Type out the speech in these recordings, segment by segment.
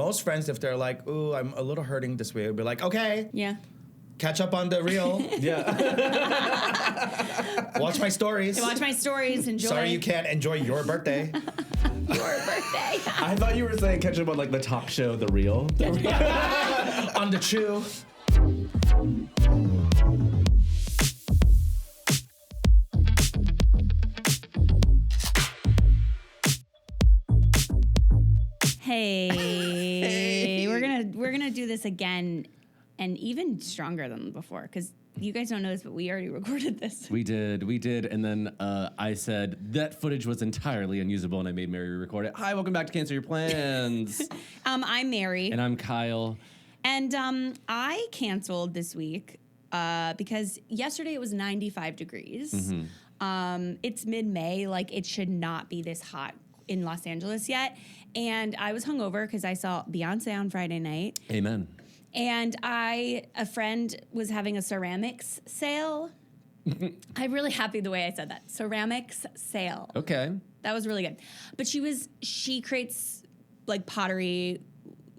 most friends, if they're like, ooh, I'm a little hurting this way, I'd be like, okay. Yeah. Catch up on the reel. Yeah. Watch my stories. Watch my stories. Enjoy. Sorry you can't enjoy your birthday. Your birthday. I thought you were saying catch up on like the talk show, The Real. On the chew. Hey. We're gonna do this again, and even stronger than before, because you guys don't know this, but we already recorded this. We did, and then I said that footage was entirely unusable, and I made Mary record it. Hi, welcome back to Cancel Your Plans. I'm Mary. And I'm Kyle. And I canceled this week because yesterday it was 95 degrees. Mm-hmm. It's mid-May, like it should not be this hot in Los Angeles yet. And I was hungover because I saw Beyonce on Friday night. Amen. And a friend was having a ceramics sale. I'm really happy the way I said that. Ceramics sale. Okay. That was really good. But she creates like pottery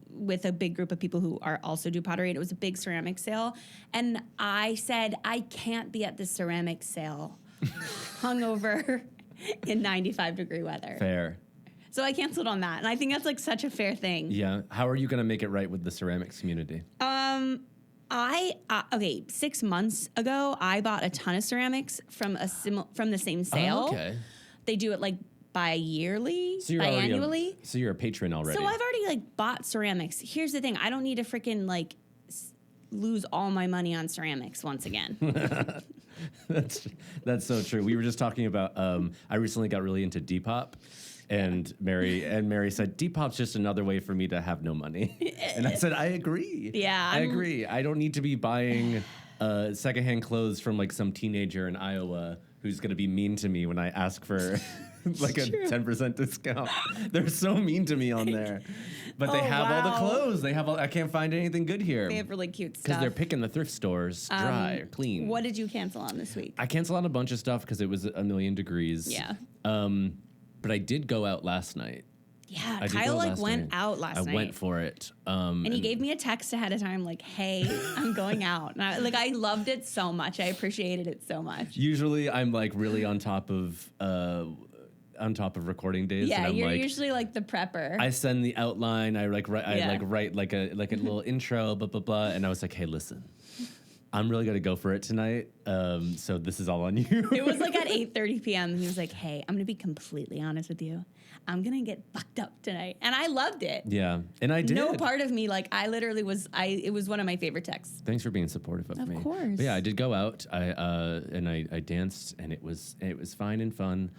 with a big group of people who also do pottery. And it was a big ceramic sale. And I said, I can't be at this ceramic sale hungover in 95 degree weather. Fair. So I canceled on that. And I think that's like such a fair thing. Yeah. How are you going to make it right with the ceramics community? Okay, 6 months ago, I bought a ton of ceramics from the same sale. Oh, okay. They do it like biannually. So you're a patron already. So I've already like bought ceramics. Here's the thing. I don't need to freaking like lose all my money on ceramics once again. That's so true. We were just talking about, I recently got really into Depop. And Mary said, Depop's just another way for me to have no money. And I said, I agree. Yeah. I agree. I don't need to be buying secondhand clothes from like some teenager in Iowa who's going to be mean to me when I ask for like a 10% discount. They're so mean to me on there. But they have all the clothes. I can't find anything good here. They have really cute stuff. Because they're picking the thrift stores dry or clean. What did you cancel on this week? I canceled on a bunch of stuff because it was a million degrees. Yeah. But I did go out last night. Yeah, Kyle went out last night. I went for it. And he gave me a text ahead of time like, hey, I'm going out. And I loved it so much. I appreciated it so much. Usually I'm like really on top of recording days. Yeah, and you're like, usually like the prepper. I send the outline. I write like a little intro, blah, blah, blah. And I was like, hey, listen. I'm really going to go for it tonight, so this is all on you. It was like at 8:30 p.m. He was like, hey, I'm going to be completely honest with you. I'm going to get fucked up tonight. And I loved it. Yeah, and I did. No part of me, like, I literally it was one of my favorite texts. Thanks for being supportive of me. Of course. But yeah, I did go out, I danced, and it was fine and fun.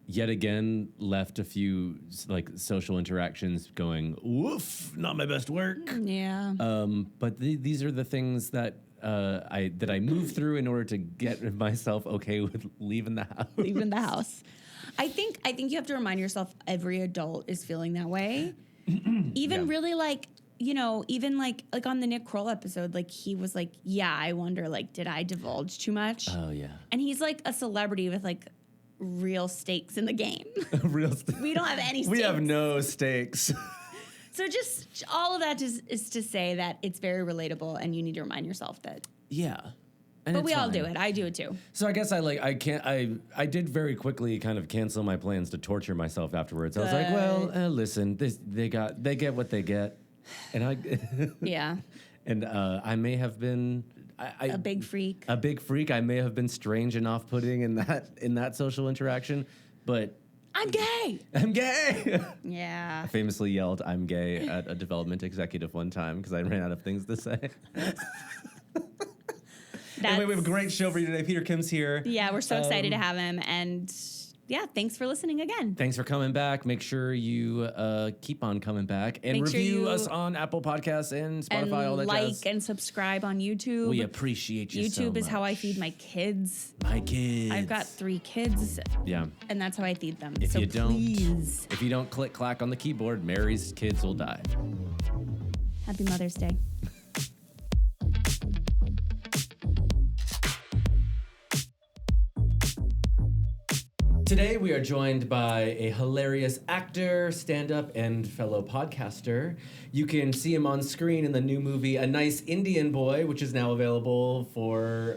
Yet again, left a few like social interactions going, woof, not my best work. Yeah. But these are the things that I move through in order to get myself okay with leaving the house. Leaving the house. I think you have to remind yourself every adult is feeling that way. Even really like, you know, even like on the Nick Kroll episode, like he was like, yeah, I wonder, like, did I divulge too much? Oh yeah. And he's like a celebrity with like real stakes in the game. We don't have any stakes. We have no stakes. So just all of that is to say that it's very relatable and you need to remind yourself that. Yeah. And but we all do it. I do it too. So I guess I did very quickly kind of cancel my plans to torture myself afterwards. I was like, well, listen, they get what they get. And yeah. And I may have been a big freak. A big freak. I may have been strange and off-putting in that social interaction, but I'm gay. I'm gay. Yeah. I famously yelled, "I'm gay" at a development executive one time because I ran out of things to say. Anyway, we have a great show for you today. Peter Kim's here. Yeah, we're so excited to have him, and yeah, thanks for listening again. Thanks for coming back. Make sure you keep on coming back and review us on Apple Podcasts and Spotify, and all that like jazz. And subscribe on YouTube. We appreciate you so much. YouTube is how I feed my kids. My kids. I've got 3 kids. Yeah. And that's how I feed them. If so you don't, please. If you don't click clack on the keyboard, Mary's kids will die. Happy Mother's Day. Today we are joined by a hilarious actor, stand-up, and fellow podcaster. You can see him on screen in the new movie A Nice Indian Boy, which is now available for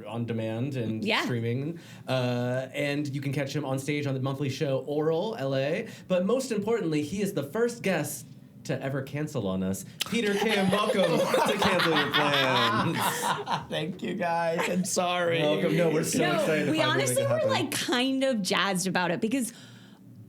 on demand and streaming. And you can catch him on stage on the monthly show Oral LA. But most importantly, he is the first guest to ever cancel on us. Peter Kim, welcome to Cancel Your Plans. Thank you, guys. I'm sorry. Welcome. No, we're so excited. We honestly were like kind of jazzed about it because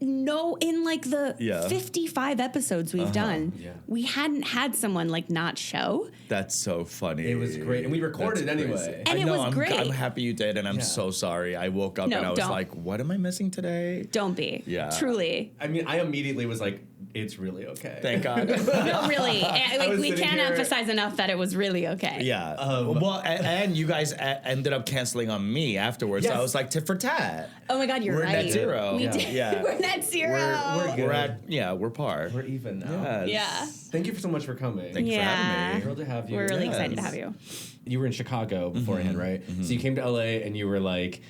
in like the 55 episodes we've done, we hadn't had someone like not show. That's so funny. It was great. And we recorded anyway. And it was great. I'm happy you did, and I'm so sorry. I woke up and I was like, what am I missing today? Don't be. Yeah. Truly. I mean, I immediately was like, it's really okay. Thank God. No, really. We can't emphasize enough that it was really okay. Yeah. Well, and you guys ended up canceling on me afterwards. Yes. So I was like, tit for tat. Oh my God, you're right. We're net zero. We did. Yeah. We're net zero. We're par. We're even now. Yes. Yeah. Thank you so much for coming. Thank you for having me. Thrilled to have you. We're really excited to have you. You were in Chicago beforehand, right? So you came to LA and you were like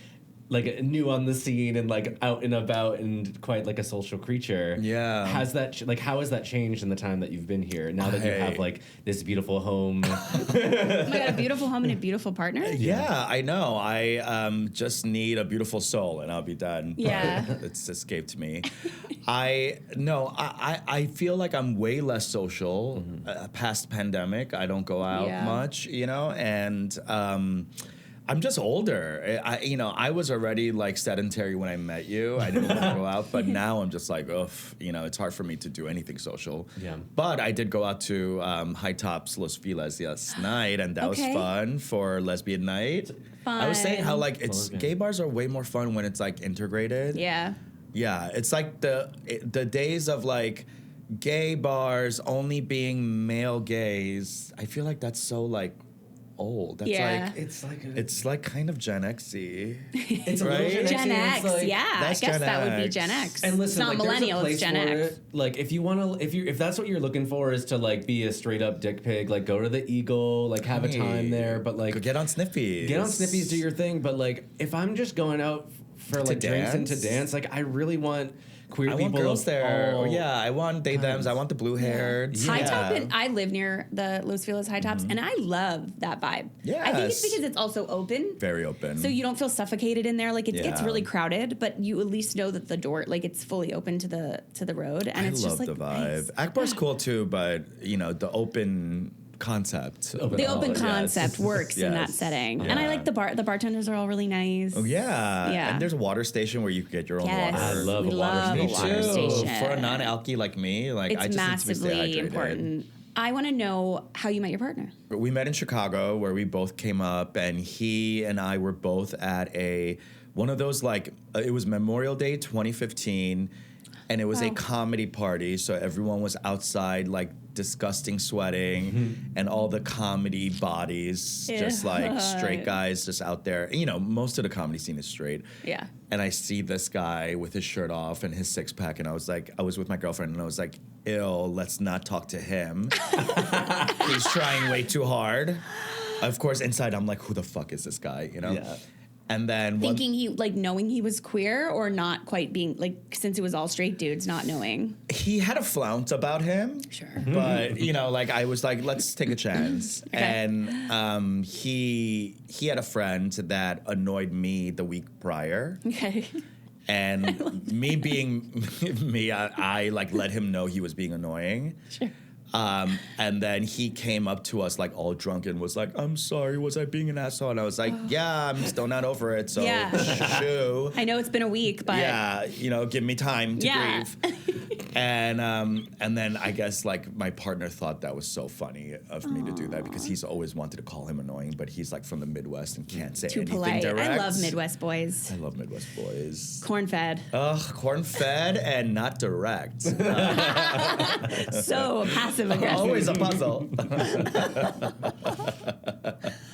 new on the scene and like out and about and quite like a social creature. Yeah. How has that changed in the time that you've been here? Now that you have like this beautiful home. Oh my God, a beautiful home and a beautiful partner. Yeah, I know. I just need a beautiful soul and I'll be done. But it's escaped me. I feel like I'm way less social past pandemic. I don't go out much, and I'm just older. I was already like sedentary when I met you. I didn't want to go out, but now I'm just like, it's hard for me to do anything social. Yeah. But I did go out to High Tops Los Feliz last night, and that was fun for lesbian night. Fun. I was saying how like gay bars are way more fun when it's like integrated. Yeah. Yeah, it's like the days of like gay bars only being male gays. I feel like that's so like old. That's it's like kind of Gen X-y. It's right? a little Gen X, like, I guess Gen that would be X. Gen X. And listen, it's not millennial, it's Gen X. Like if that's what you're looking for is to like be a straight up dick pig, like go to the Eagle, like have a time there, but like get on Sniffies. Do your thing. But like if I'm just going out for like drinks and to dance, like I really want queer people. I want girls there. I want they-thems. I want the blue-haired. High Top, and I live near the Los Feliz High Tops, and I love that vibe. Yes. I think it's because it's also open. Very open. So you don't feel suffocated in there. Like it gets really crowded, but you at least know that the door, like it's fully open to the road, and it's just like the vibe. nice. Akbar's cool too, but the open concept. The open concept works in that setting. Yeah. And I like the bartenders are all really nice. Oh, yeah. Yeah. And there's a water station where you can get your own water. I love a water station. For a non-alky like me, like it's I just massively need to stay hydrated. important. I want to know how you met your partner. We met in Chicago where we both came up, and he and I were both at one of those like it was Memorial Day 2015, and it was a comedy party, so everyone was outside like disgusting sweating and all the comedy bodies just like straight guys just out there. Most of the comedy scene is straight. Yeah. And I see this guy with his shirt off and his six-pack, and I was with my girlfriend, and I was like, ew, let's not talk to him. He's trying way too hard. Of course, inside I'm like, who the fuck is this guy, Yeah. And then thinking knowing he was queer, or not quite being like, since it was all straight dudes, not knowing. He had a flounce about him. Sure. But like I was like, let's take a chance. Okay. And he had a friend that annoyed me the week prior. Okay. And me being me, I like let him know he was being annoying. Sure. And then he came up to us like all drunk and was like, I'm sorry, was I being an asshole? And I was like, yeah, I'm still not over it. So shoo. I know it's been a week, but yeah, give me time to grieve. And then I guess like my partner thought that was so funny of me to do that, because he's always wanted to call him annoying, but he's like from the Midwest and can't say anything polite. direct. I love Midwest boys. I love Midwest boys. Corn-fed. Corn-fed and not direct. So passive aggressive. Always a puzzle.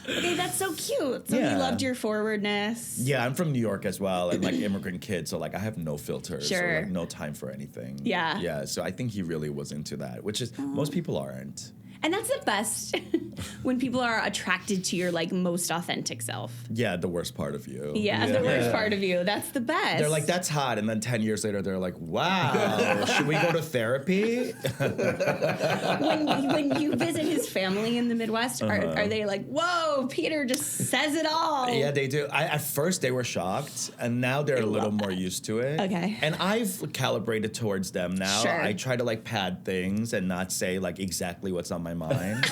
Okay, that's so cute. So he loved your forwardness. Yeah, I'm from New York as well, and like immigrant kid, so like I have no filters or like no time for anything. Yeah. Yeah, so I think he really was into that, which is most people aren't. And that's the best when people are attracted to your like most authentic self. Yeah, the worst part of you. Yeah, the worst part of you. That's the best. They're like, that's hot. And then 10 years later, they're like, wow, should we go to therapy? when you visit his family in the Midwest, are they like, whoa, Peter just says it all? Yeah, they do. At first, they were shocked, and now they're a little more used to it. Okay. And I've calibrated towards them now. Sure. I try to like pad things and not say like exactly what's on my mind.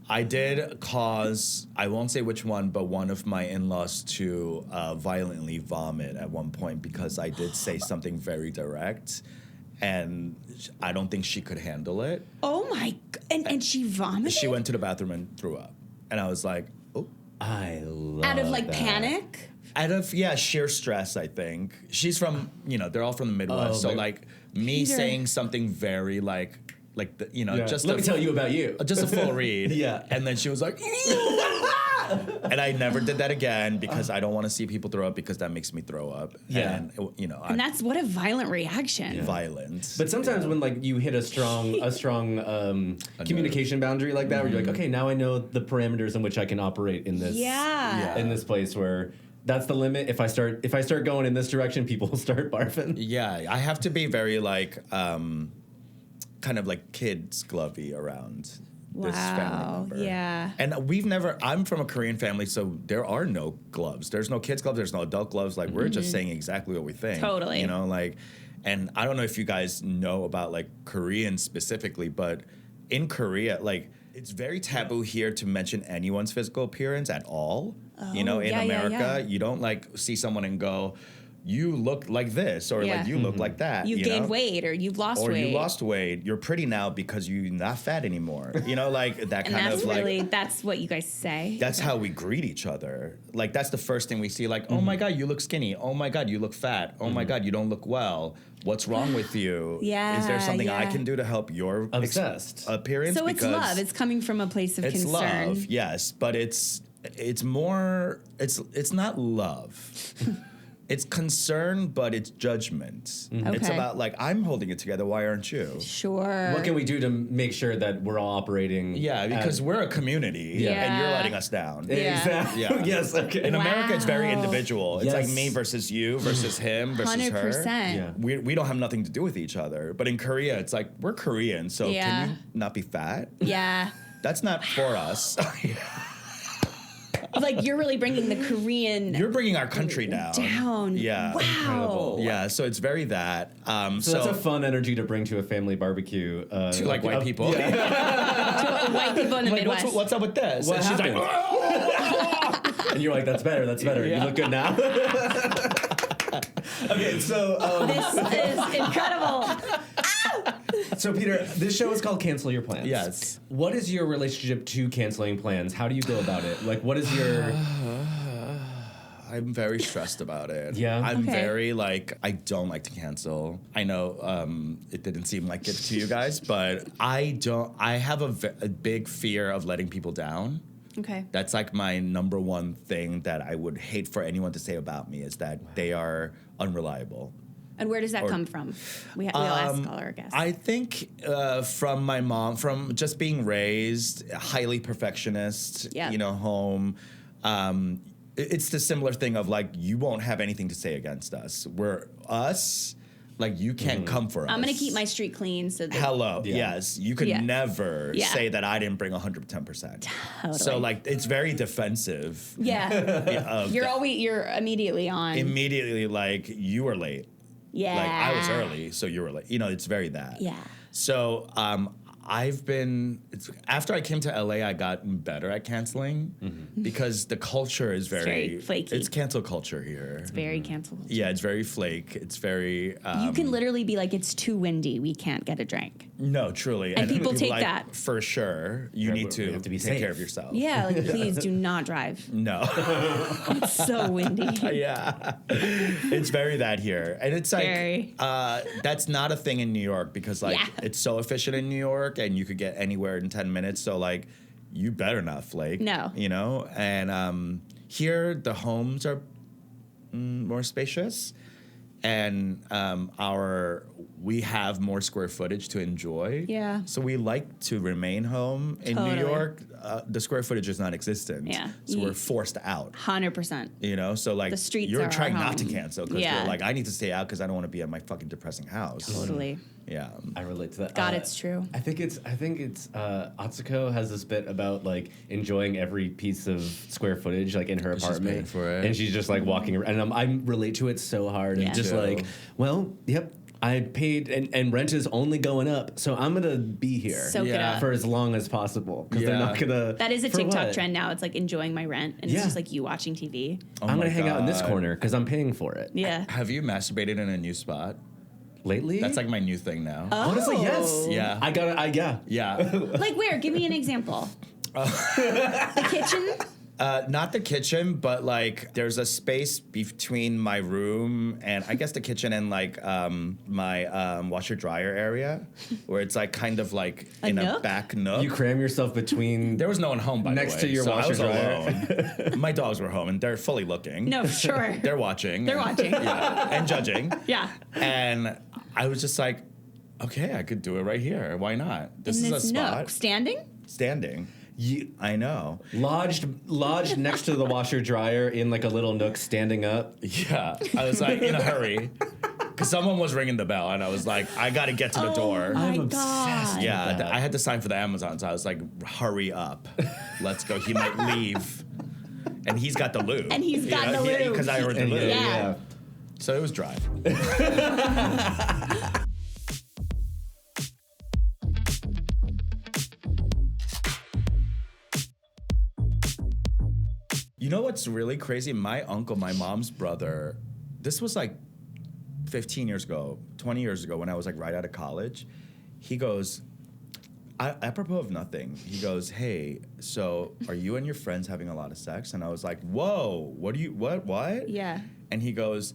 I did cause, I won't say which one, but one of my in-laws to violently vomit at one point because I did say something very direct, and I don't think she could handle it. Oh my, and she vomited? She went to the bathroom and threw up. And I was like, oh. I love Out of like that. panic? Out of, sheer stress, I think. She's from, they're all from the Midwest. So, like, me Peter. saying something very, just Let me tell you about you. just a full read. Yeah. And then she was like, and I never did that again because I don't want to see people throw up because that makes me throw up. Yeah. And, And that's what a violent reaction. violent. But sometimes when like you hit a strong communication boundary like that, where you're like, okay, now I know the parameters in which I can operate in this Yeah. in this place where that's the limit. If I start going in this direction, people will start barfing. Yeah, I have to be very, kind of like kids glovey around this family member. Yeah. And I'm from a Korean family, so there are no gloves. There's no kids gloves, there's no adult gloves. Like, we're just saying exactly what we think. Totally. And I don't know if you guys know about, like, Koreans specifically, but in Korea, like, it's very taboo here to mention anyone's physical appearance at all. In America, you don't, like, see someone and go, you look like this, or like you look like that. You gained weight, or you've lost weight. Or you lost weight. You're pretty now because you're not fat anymore. Like that kind of like. And that's what you guys say. That's how we greet each other. Like, that's the first thing we see. Like, oh my God, you look skinny. Oh my God, you look fat. Oh my God, you don't look well. What's wrong with you? Is there something I can do to help your Obsessed. appearance? So it's love. It's coming from a place of it's concern. love, yes, but it's more. It's not love. It's concern, but it's judgment. It's Okay. about, like, I'm holding it together. Why aren't you? Sure. What can we do to make sure that we're all operating? Yeah, because we're a community, Yeah. and you're letting us down. Yeah. Exactly. Yeah. Yes. Okay. In America, it's very Wow. individual. It's like Yes. me versus you versus him versus 100%. her. Yeah. We don't have nothing to do with each other. But in Korea, it's like, we're Korean, so Yeah. can you not be fat? Yeah. That's not for us. Like, you're really bringing the Korean You're bringing our country down. Yeah. Wow. Incredible. Yeah, so it's very that. So that's a fun energy to bring to a family barbecue. to like white people. To white people in the Like, Midwest. what's up with this? What And she's like, happened? And you're like, that's better. You look good now. Okay, so This is incredible. So Peter, this show is called Cancel Your Plans. Yes. What is your relationship to canceling plans? How do you go about it? Like, what is your... I'm very stressed about it. Yeah? I'm Okay. very, I don't like to cancel. I know it didn't seem like it to you guys, but I have a big fear of letting people down. Okay. That's like my number one thing that I would hate for anyone to say about me is that they are unreliable. And where does that come from? We all ask all our guests. I think from my mom, from just being raised highly perfectionist, Yeah. Home. It's the similar thing of like, you won't have anything to say against us. We're us. Like, you can't come for us. I'm going to keep my street clean so that... Hello. Yeah. Yes. You could Yeah. never Yeah. say that I didn't bring 110%. Totally. So, like, it's very defensive. Yeah. You're immediately on. Immediately, like, you were late. Yeah. Like, I was early, so you were late. It's very that. Yeah. So, after I came to LA, I got better at canceling because the culture is very flaky. It's cancel culture here. It's very cancelable. Yeah, it's very flake. It's very. You can literally be like, it's too windy. We can't get a drink. No, truly. And people take like, that. For sure. You need we to, have to be take safe. care of yourself. Yeah, like, please do not drive. No. It's so windy. Yeah. It's very that here. And it's like, Very. that's not a thing in New York because, like, Yeah. it's so efficient in New York and you could get anywhere in 10 minutes. So, like, you better not flake. No. And here, the homes are more spacious. and we have more square footage to enjoy. Yeah. So we like to remain home. In New York, the square footage is non-existent. Yeah. So we're forced out. 100%. You know, so like The streets you're are trying our not to home. cancel because you're like, I need to stay out because I don't want to be at my fucking depressing house. Totally. Yeah. I relate to that. God, it's true. I think it's Atsuko has this bit about like enjoying every piece of square footage like in her She's apartment, paying for it. and she's just like walking around, and I relate to it so hard. Yeah. And just Too. like, well, yep, I paid, and rent is only going up, so I'm gonna be here Soak it up. for as long as possible because they're not gonna. That is a for TikTok what? trend now. It's like enjoying my rent, and it's just like you watching TV. Oh I'm my gonna hang out in this God. corner because I'm paying for it. Yeah. Have you masturbated in a new spot? Lately, That's like my new thing now. honestly, yes. Yeah. I gotta. Yeah. Yeah. Like where? Give me an example. The kitchen? Not the kitchen, but like there's a space between my room and I guess the kitchen and like my washer dryer area where it's like kind of like A in nook? a back nook. You cram yourself between. There was no one home by Next the way, to your so I washer was dryer. alone. My dogs were home and they're fully looking. No, sure. They're watching. They're watching. Yeah, and judging. Yeah. And I was just like, okay, I could do it right here. Why not? This In is this a spot. nook. Standing? Standing. I know. Lodged next to the washer dryer in like a little nook, standing up. Yeah. I was like in a hurry. Because someone was ringing the bell and I was like, I got to get to the door. Oh my I'm God. obsessed. Yeah, with that. I had to sign for the Amazon, so I was like, hurry up. Let's go. He might leave. And he's got the lube. And he's got the lube. Because I ordered the And lube. Yeah. So it was dry. You know what's really crazy? My uncle, my mom's brother, this was like 15 years ago, 20 years ago when I was like right out of college. He goes, apropos of nothing, he goes, hey, so are you and your friends having a lot of sex? And I was like, whoa, what? Yeah. And he goes,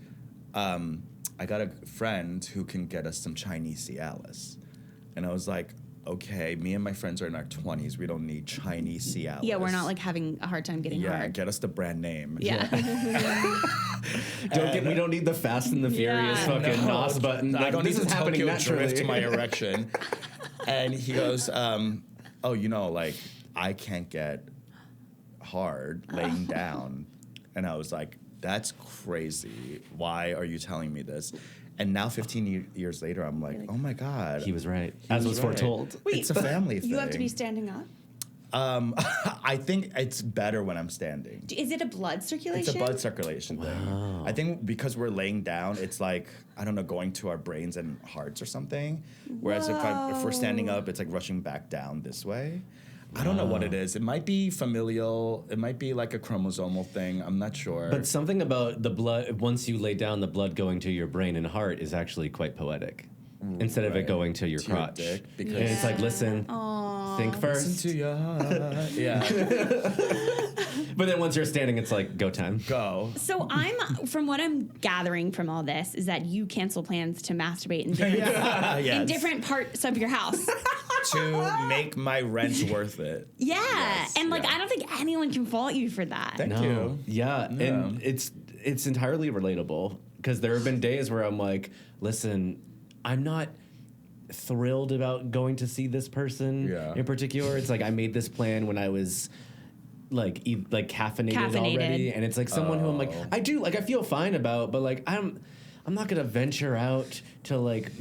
I got a friend who can get us some Chinese Cialis. And I was like, okay, me and my friends are in our 20s. We don't need Chinese Cialis. Yeah, we're not like having a hard time getting hard. Get us the brand name. Yeah. We don't need the Fast and the Furious Yeah. fucking NOS button. I don't this need is to happening Tokyo naturally. drift to my erection. And he goes, oh, you know, like, I can't get hard laying down. And I was like, that's crazy. Why are you telling me this? And now 15 years later, I'm like, oh my God. He was right. As was right. foretold. Wait, It's a family thing. You have to be standing up? I think it's better when I'm standing. Is it a blood circulation? It's a blood circulation thing. I think because we're laying down, it's like, I don't know, going to our brains and hearts or something. Whereas if we're standing up, it's like rushing back down this way. I don't know what it is. It might be familial. It might be like a chromosomal thing. I'm not sure. But something about the blood, once you lay down, the blood going to your brain and heart is actually quite poetic. Instead of it Right. going to your To your crotch. dick, because- And it's like, listen, think first. Listen to your heart. Yeah. But then once you're standing, it's like, go time. Go. So from what I'm gathering from all this is that you cancel plans to masturbate in different, Yes. in different parts of your house. To make my rent worth it. Yeah. Yes, And like, yeah. I don't think anyone can fault you for that. Thank you. Yeah, and it's entirely relatable because there have been days where I'm like, listen, I'm not thrilled about going to see this person in particular. It's like I made this plan when I was like caffeinated already, and it's like someone who I'm like, I feel fine about, but like I'm not gonna venture out to like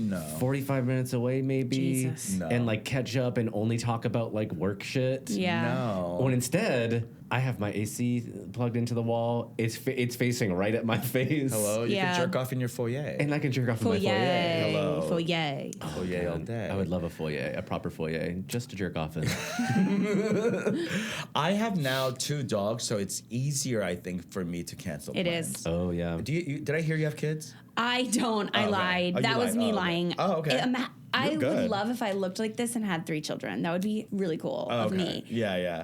45 minutes away maybe Jesus. No. and like catch up and only talk about like work shit. Yeah. No. When instead, I have my AC plugged into the wall. It's facing right at my face. Hello, you Yeah. can jerk off in your foyer. And I can jerk off in my foyer. Hello. Foyer. Foyer all day. I would love a foyer, a proper foyer, just to jerk off in. I have now 2 dogs, so it's easier, I think, for me to cancel It plans. is. Oh, yeah. Did I hear you have kids? I don't. I okay. lied. Oh, you that was lied. me Oh, okay. lying. Oh, okay. I You're would good. love if I looked like this and had 3 children. That would be really cool of me. Yeah.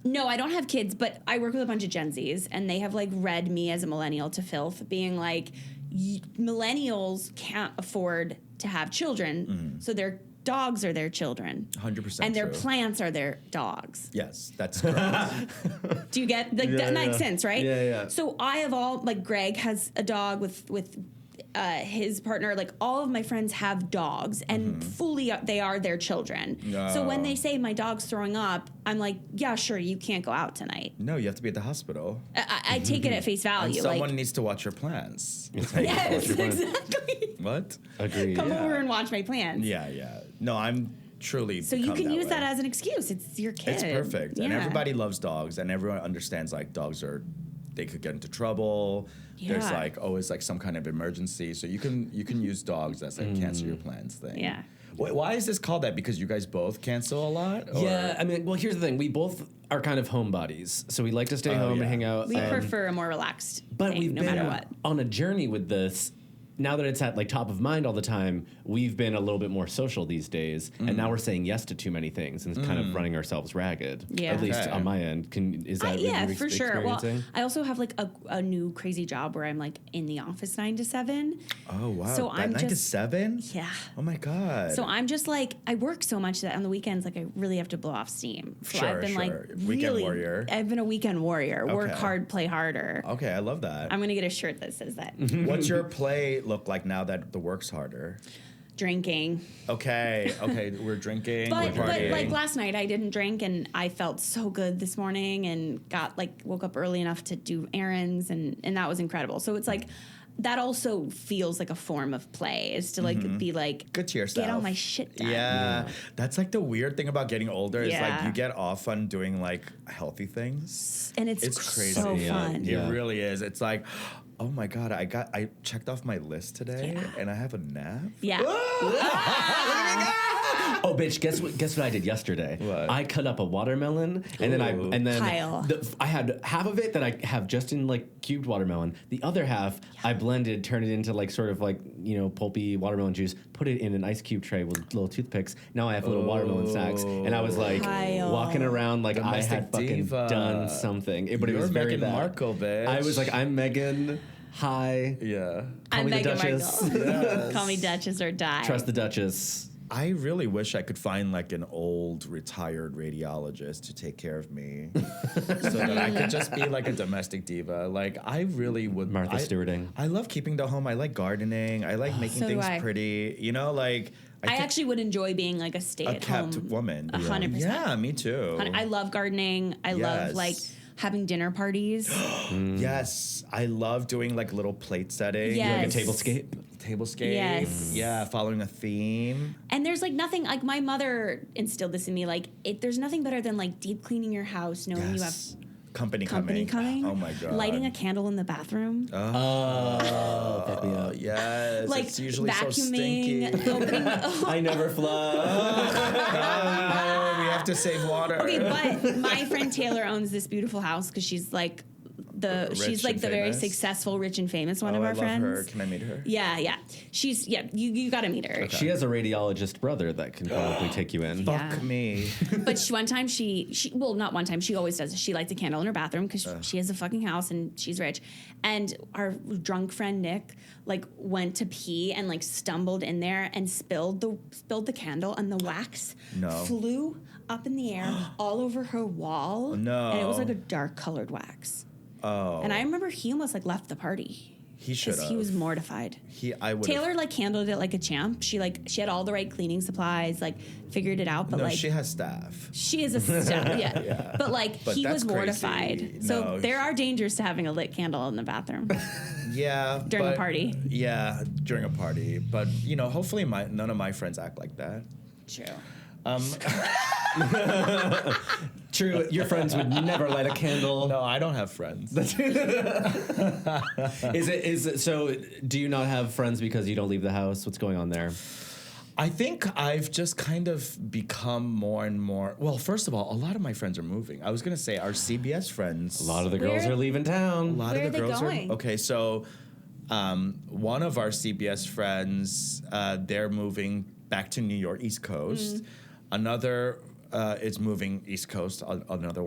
No, I don't have kids, but I work with a bunch of Gen Zs, and they have like read me as a millennial to filth, being like, millennials can't afford to have children, so their dogs are their children. 100% And their true. plants are their dogs. Yes, that's correct. Do you get that makes sense, right? Yeah. So I have all like Greg has a dog with his partner, like all of my friends have dogs, and fully they are their children. So when they say my dog's throwing up, I'm like, yeah, sure, you can't go out tonight. No, you have to be at the hospital. I take it at face value. And someone needs to watch your plans. Yes, exactly. What? Agreed. Come over and watch my plans. Yeah. No, I'm truly. So you can use way. that as an excuse. It's your kid. It's perfect, Yeah. and everybody loves dogs, and everyone understands like dogs they could get into trouble. Yeah. There's like always like some kind of emergency, so you can use dogs as like cancel your plans thing. Yeah. Why is this called that? Because you guys both cancel a lot? Or? Yeah, I mean, well, here's the thing. We both are kind of homebodies, so we like to stay home and hang out. We prefer a more relaxed But thing, we've no been matter what. on a journey with this. Now that it's at like top of mind all the time, we've been a little bit more social these days, and now we're saying yes to too many things and kind of running ourselves ragged. Yeah. At least Okay. on my end, is that what yeah, you're for sure. Well, experiencing? I also have like a new crazy job where I'm like in the office 9 to 7. Oh wow. So that I'm 9 to just 7? Yeah. Oh my god. So I'm just like, I work so much that on the weekends, like I really have to blow off steam. So Sure, I've been like Weekend warrior. I've been a weekend warrior. Work Okay. hard, play harder. Okay, I love that. I'm gonna get a shirt that says that. What's your play look like now that the work's harder? Drinking. Okay, we're drinking, But we're partying. like last night I didn't drink and I felt so good this morning and woke up early enough to do errands and that was incredible. So it's like that also feels like a form of play, is to like be like good to yourself. get all my shit done. Yeah. That's like the weird thing about getting older is like Yeah. you get off on doing like healthy things. And it's crazy. so Yeah. fun. Yeah. It really is. It's like, oh my god, I checked off my list today Yeah. and I have a nap. Yeah. Oh, bitch! Guess what I did yesterday? What? I cut up a watermelon, Ooh. and then Kyle. I had half of it that I have just in like cubed watermelon. The other half I blended, turned it into like sort of like pulpy watermelon juice. Put it in an ice cube tray with little toothpicks. Now I have little watermelon snacks, and I was like Kyle. walking around like Domestic I had fucking diva. done something. But it You're was very Meghan bad. Markle, bitch. I was like, I'm Megan. Hi. Yeah. Call I'm me the Meghan Duchess. Markle. Yes. Call me Duchess or die. Trust the Duchess. I really wish I could find like an old retired radiologist to take care of me so that I could just be like a domestic diva. Like I really would. Martha Stewarting. I love keeping the home. I like gardening. I like making So do things I. pretty. Like I think actually would enjoy being like a a stay-at-home kept woman. 100%. Yeah, me too. I love gardening. I love Yes. like having dinner parties. Yes, I love doing like little plate setting. Yes. Like a tablescape. Tablescape. Yes. Yeah, following a theme. And there's like nothing, like my mother instilled this in me, like there's nothing better than like deep cleaning your house, knowing you have Yes. Company company coming. Oh my god. Lighting a candle in the bathroom. Oh, fuck me Oh, up. yes. Like it's usually so vacuuming, stinky. opening. I never flush. Oh, we have to save water. Okay, but my friend Taylor owns this beautiful house because she's like she's like and the very famous? successful, rich and famous one Oh, of I our love friends. her. Can I meet her? Yeah. She's you got to meet her. She has a radiologist brother that can probably take you in. Yeah. Fuck me. But one time well, not one time, she always does. She lights a candle in her bathroom because she has a fucking house and she's rich. And our drunk friend Nick like went to pee and like stumbled in there and spilled the candle, and the wax flew up in the air all over her wall. No. And it was like a dark colored wax. Oh. And I remember he almost like left the party. He should have. He was mortified. I would. Taylor like handled it like a champ. She had all the right cleaning supplies, like figured it out. But No, like she has staff. she is a staff, yeah. But like But he that's was mortified. crazy. So No. there are dangers to having a lit candle in the bathroom. Yeah. During a but- party. Yeah, during a party. But hopefully none of my friends act like that. True. True, your friends would never light a candle. No, I don't have friends. So do you not have friends because you don't leave the house? What's going on there? I think I've just kind of become more and more. Well, first of all, a lot of my friends are moving. I was gonna say our CBS friends. A lot of the girls Where- are leaving town. A lot Where of the are they girls going? are okay. So, one of our CBS friends, they're moving back to New York, East Coast. Another is moving East Coast. Another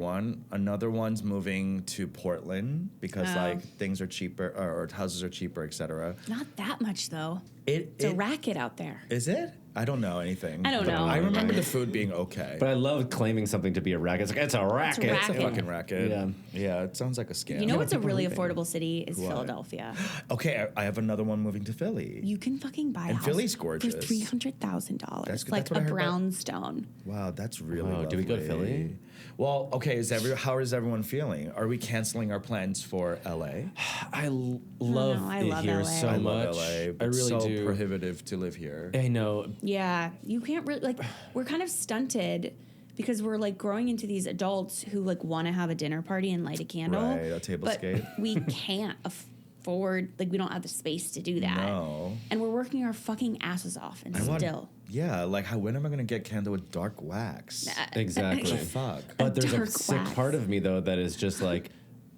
one's moving to Portland because like things are cheaper or houses are cheaper, etc. Not that much though. It's It's a racket out there. Is it? I don't know anything. I don't know. I remember the food being okay. But I love claiming something to be a racket. It's like, it's a racket. It's a fucking racket. Yeah. Yeah, it sounds like a scam. You know what's a really leaving. affordable city is What? Philadelphia. Okay, I have another one moving to Philly. You can fucking buy a And house Philly's gorgeous. for $300,000. That's Like what I a heard about. brownstone. Wow, that's really Oh, lovely. do we go to Philly? Well, okay, how is everyone feeling? Are we canceling our plans for LA? I love I it love here LA. so I much. love LA. I But really so do. prohibitive to live here. I know. Yeah, you can't really like. We're kind of stunted because we're like growing into these adults who like want to have a dinner party and light a candle, Right, a tablescape. but we can't afford. Like we don't have the space to do that. No. And we're working our fucking asses off, and still. Yeah, like when am I gonna get candle with dark wax? Exactly. The fuck. But there's a dark sick wax. part of me though that is just like,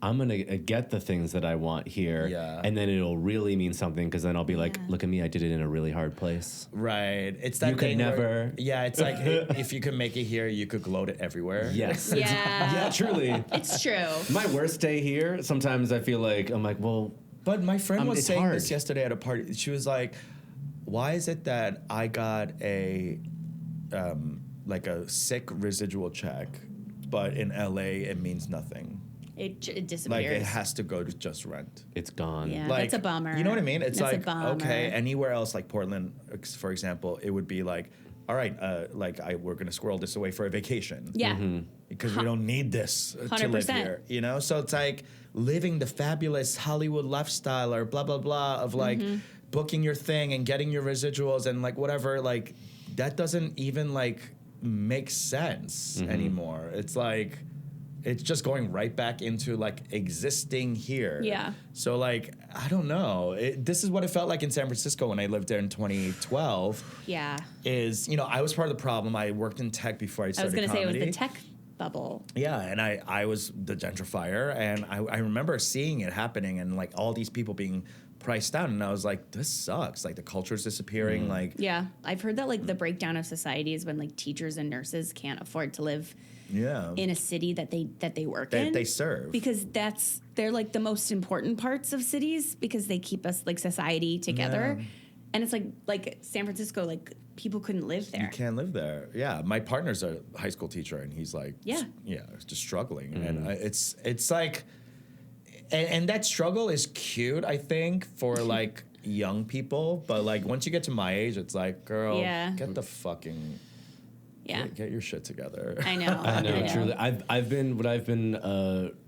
I'm gonna get the things that I want here, Yeah. and then it'll really mean something because then I'll be like, Yeah. look at me, I did it in a really hard place. Right. It's that You could thing where- never- yeah, it's like if you can make it here, you could gloat it everywhere. Yes. Yeah. Yeah, truly. It's true. My worst day here, sometimes I feel like I'm like, well, But my friend was it's saying hard. this yesterday at a party. She was like, "Why is it that I got a like a sick residual check, but in LA it means nothing? It Like disappears. it has to go to just rent." it's gone. Yeah. Like, that's a bummer. You know what I mean? It's That's a like bummer. okay, anywhere else like Portland, for example, it would be like, all right, we're gonna squirrel this away for a vacation. Yeah. Because we don't need this to live 100%. here, you know? So it's like living the fabulous Hollywood lifestyle or blah, blah, blah of like booking your thing and getting your residuals and like whatever, like that doesn't even like make sense anymore. It's like, it's just going right back into like existing here. Yeah. So like, I don't know. This is what it felt like in San Francisco when I lived there in 2012. Yeah. Is, you know, I was part of the problem. I worked in tech before I I started was going to say it was comedy. the tech bubble. Yeah, and I was the gentrifier, and I remember seeing it happening and like all these people being priced out, and I was like, this sucks. Like the culture's disappearing. Like Yeah. I've heard that like the breakdown of society is when like teachers and nurses can't afford to live yeah, in a city that they work that in. they serve. Because they're like the most important parts of cities because they keep us like society together. Yeah. And it's like San Francisco, like people couldn't live there. You can't live there. Yeah, my partner's a high school teacher, and he's like, Yeah. just struggling, and it's like, and that struggle is cute, I think, for like young people, but like once you get to my age, it's like, girl, Yeah. get the fucking Yeah. get your shit together. I know. I know, truly. I've been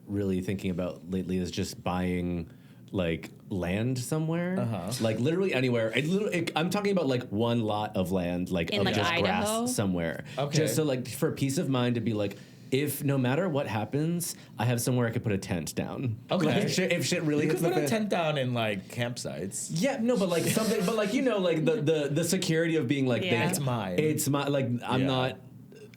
really thinking about lately is just buying like land somewhere, like literally anywhere. I'm talking about like one lot of land, like In, of like, just Idaho? grass somewhere, Okay. just so like for peace of mind to be like, if no matter what happens, I have somewhere I could put a tent down. Okay. Like, if shit really You hits could the put a fan. tent down in like campsites. Yeah, no, but like something, but like you know, like the security of being like, Yeah. It's mine. It's my like I'm Yeah. not.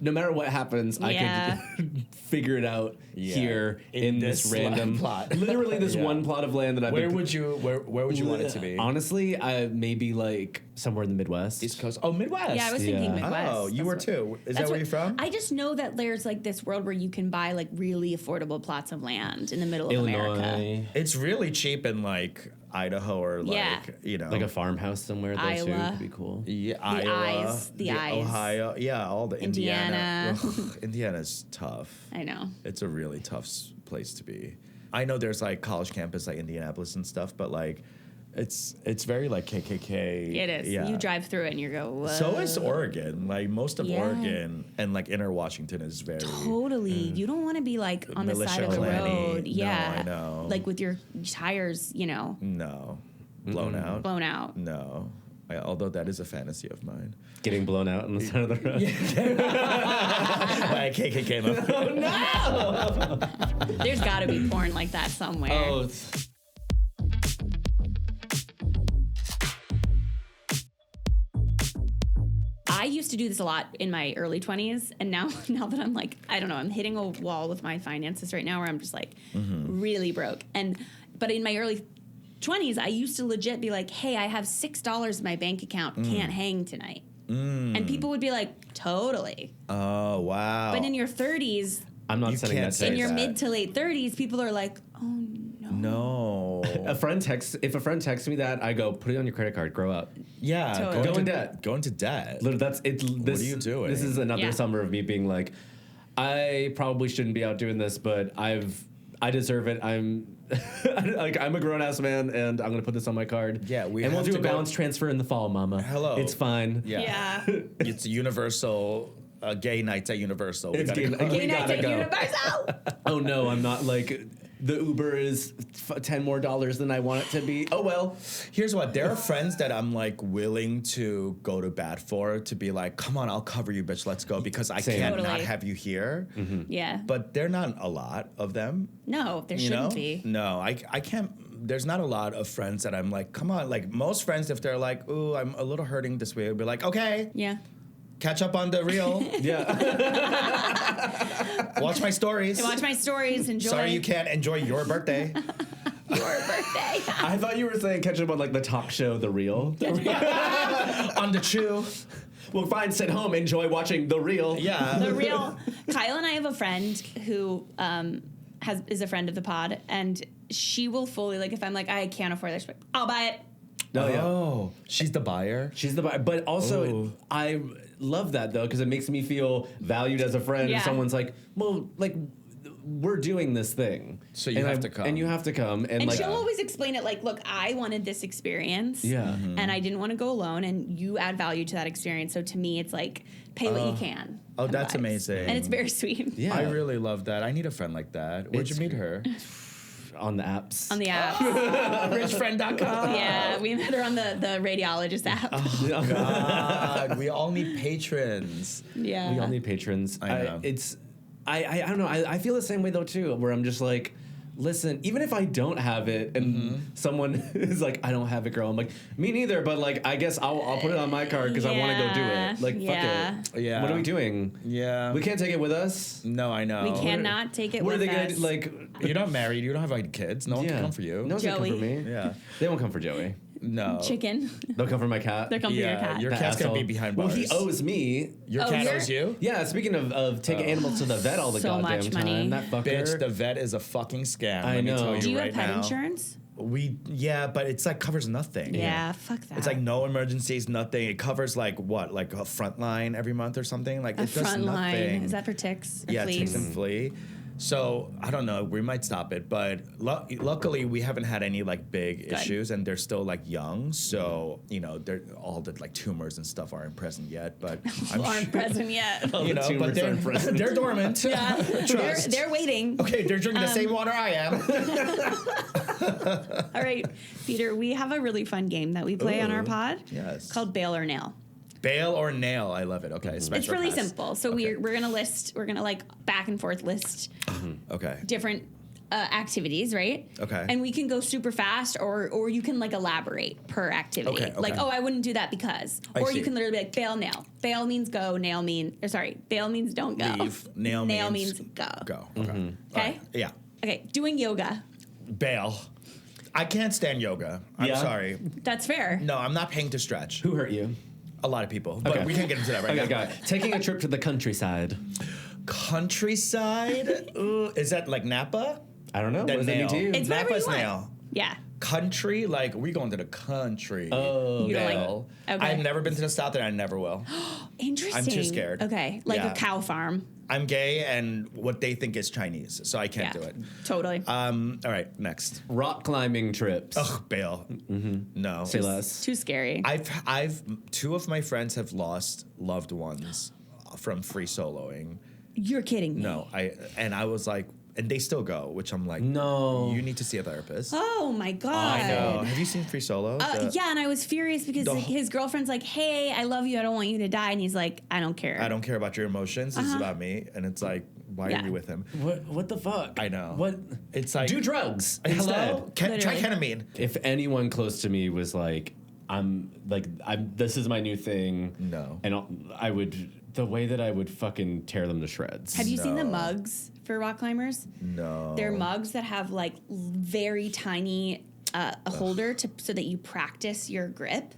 No matter what happens, Yeah. I could figure it out Yeah. here in this random plot. literally this Yeah. one plot of land that I've Where been. would you want it to be? Honestly, maybe like somewhere in the Midwest. East Coast. Oh, Midwest. Yeah, I was thinking Yeah. Midwest. Oh, you That's were what- too. Is that that's where what- you're from? I just know that there's like this world where you can buy like really affordable plots of land in the middle of Illinois, America. It's really cheap in like Idaho or like, Yeah. you know. like a farmhouse somewhere though too Iowa. could be cool. Yeah, The Iowa, eyes, the eyes. Ohio, yeah, all the Indiana. Indiana. Ugh, Indiana's tough. I know. It's a really tough place to be. I know there's like college campus like Indianapolis and stuff, but like it's very like KKK. It is. Yeah. You drive through it and you go, whoa. So is Oregon. Like most of Yeah. Oregon and like inner Washington is very Totally. You don't want to be like on the side of the Militia road. Lanny. Yeah. No, I know. Like with your tires, you know, no blown out. blown out. No. Although that is a fantasy of mine. Getting blown out on the side of the road. By a KKK member. There's got to be porn like that somewhere. Oh, I used to do this a lot in my early 20s, and now that I'm like, I don't know, I'm hitting a wall with my finances right now where I'm just like really broke. But in my early 20s, I used to legit be like, hey, I have $6 in my bank account, can't hang tonight. And people would be like, totally. Oh, wow. But in your 30s, I'm not You setting can't that say in to your that. mid to late 30s, people are like, oh No. If a friend texts me that, I go, put it on your credit card, grow up. Yeah. Totally. Go in debt. Go into debt. That's it. What are you doing? This is another Yeah. summer of me being like, I probably shouldn't be out doing this, but I deserve it. I'm I'm a grown ass man, and I'm gonna put this on my card. Yeah, we'll do a balance transfer in the fall, Mama. Hello. It's fine. Yeah. It's Universal. Gay nights at Universal. It's We gotta go. Gay nights at go. Universal. Oh no, I'm not like. The Uber is $10 more than I want it to be. Oh well. Here's what, there are friends that I'm like willing to go to bat for, to be like, come on, I'll cover you, bitch, let's go, because I Same. can't Totally. not have you here. Yeah. But there are not a lot of them. No, there You know? shouldn't be. No, I can't. There's not a lot of friends that I'm like, come on. Like most friends, if they're like, ooh, I'm a little hurting this way, I'll be like, okay, Yeah. catch up on the reel. Yeah. Watch my stories. Watch my stories. Enjoy. Sorry you can't enjoy your birthday. your birthday. I thought you were saying catch up on like the talk show, The Real. On the chew. Well, fine, sit home, enjoy watching The Real. Yeah. The real. Kyle and I have a friend who is a friend of the pod, and she will fully, like, if I'm like, I can't afford this, I'll buy it. Oh, yeah. Oh, she's the buyer. She's the buyer. But also, Ooh. I love that, though, because it makes me feel valued as a friend. Yeah. If someone's like, well, like, we're doing this thing. So you And have to come. And you have to come. And, And like, she'll always explain it like, look, I wanted this experience. Yeah. Mhm. And I didn't want to go alone, and you add value to that experience. So to me, it's like, pay what you can. Oh, kind of that's vibes. amazing. And it's very sweet. yeah. I really love that. I need a friend like that. Where'd you It's meet her? on the apps. On the app. Richfriend.com. Yeah, we met her on the radiologist app. God, we all need patrons. Yeah. We all need patrons. I know. I don't know. I feel the same way though too, where I'm just like, listen, even if I don't have it, and someone is like, I don't have it, girl. I'm like, me neither. But like, I guess I'll put it on my card because I want to go do it. Like, Yeah. fuck it. Yeah. What are we doing? Yeah. We can't take it with us. No, I know. We cannot take it What are with they us. gonna like? You're not married. You don't have like kids. No one can come for you. No one's gonna come for Joey. me. Yeah. They won't come for Joey. No. Chicken. They'll come for my cat. They're coming for your Yeah, cat. your That cat's gonna asshole. be behind Well, bars. he owes me. Your Oh, cat you're- owes you? Yeah, speaking of taking animals to the vet all the So goddamn much time, money. that fucker. Bitch, the vet is a fucking scam. I Let know. me tell you Do you right have pet now. insurance? Yeah, but it's like covers nothing. Yeah, fuck that. It's like no emergencies, nothing. It covers like what, like a front line every month or something. Like a it does front nothing. line. Is that for ticks? Or Yeah, fleas? ticks and flea. So I don't know. We might stop it, but luckily we haven't had any like big issues, and they're still like young. So you know, they're all the like tumors and stuff aren't present yet. But I'm Aren't present yet. you know, tumors but they're aren't present. they're dormant. Yeah, Trust. they're waiting. Okay, they're drinking the same water I am. All right, Peter, we have a really fun game that we play on our Ooh, pod. yes. Called Bail or Nail. Bail or nail. I love it. Okay, It's Spencer really pass. simple. So we're gonna like back and forth list Okay. different activities, right? Okay. And we can go super fast, or you can like elaborate per activity. Okay, Like, okay. oh, I wouldn't do that because. I Or see. you can literally be like bail, nail. Bail means go, nail means bail means don't go. Leave. Nail means go. Go. Okay. Okay? All right. Yeah. Okay, doing yoga. Bail. I can't stand yoga. I'm Yeah? sorry. That's fair. No, I'm not paying to stretch. Who hurt you? A lot of people. But Okay. we can't get into that right Okay, now. got it. Taking a trip to the countryside. Countryside? Ooh, is that like Napa? I don't know. What That does that mean nail. to you? It's whatever Napa's you want. nail. Yeah. Country? Like, we going to the country. Oh, You don't like- Bail. okay. I've never been to the South and I never will. Interesting. scared. Okay, like Yeah. a cow farm. I'm gay and what they think is Chinese, so I can't Yeah, do it. Totally. All right, next. rock climbing trips. Ugh, bail. No. Say less. Too scary. I've two of my friends have lost loved ones from free soloing. You're kidding me. No, I was like, and they still go, which I'm like, No. you need to see a therapist. Oh my god. I know. Have you seen Free Solo? Yeah, and I was furious because The- his girlfriend's like, "Hey, I love you. I don't want you to die," and he's like, "I don't care." I don't care about your emotions. This is about me. And it's like, why Yeah. are you with him? What the fuck? I know. What? It's like, Do drugs hello? instead. Try Literally. ketamine. If anyone close to me was like, I'm this is my new thing. No. And I would, the way that I would fucking tear them to shreds. Have you seen the No. mugs for rock climbers? No. They're mugs that have like very tiny a holder so that you practice your grip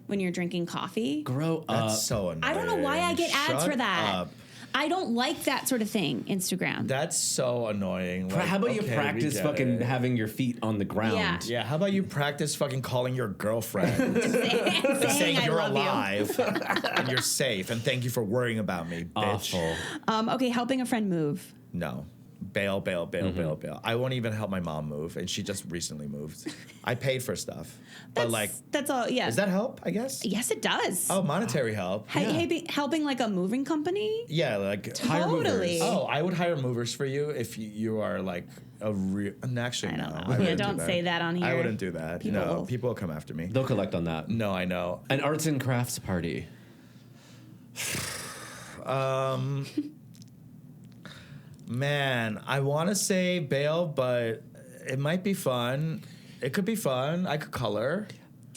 when you're drinking coffee. Grow up. That's so annoying. I don't know why I get ads Shut for that. up. I don't like that sort of thing, Instagram. That's so annoying. Like, How about you practice fucking having your feet on the ground? Yeah. Yeah, how about you practice fucking calling your girlfriend saying I you're love you. alive and you're safe and thank you for worrying about me, bitch. Awful. Okay, helping a friend move. No. Bail. I won't even help my mom move, and she just recently moved. I paid for stuff. But like, That's all, yeah. does that help, I guess? Yes, it does. Oh, monetary help. Helping like a moving company? Yeah, like Totally. Oh, I would hire movers for you if you are like a real. Actually, I don't no. know. I wouldn't Don't do that. say that on here. I wouldn't do that. No, people will come after me. They'll collect on that. No, I know. An arts and crafts party. Man, I want to say bail, but it might be fun. It could be fun. I could color.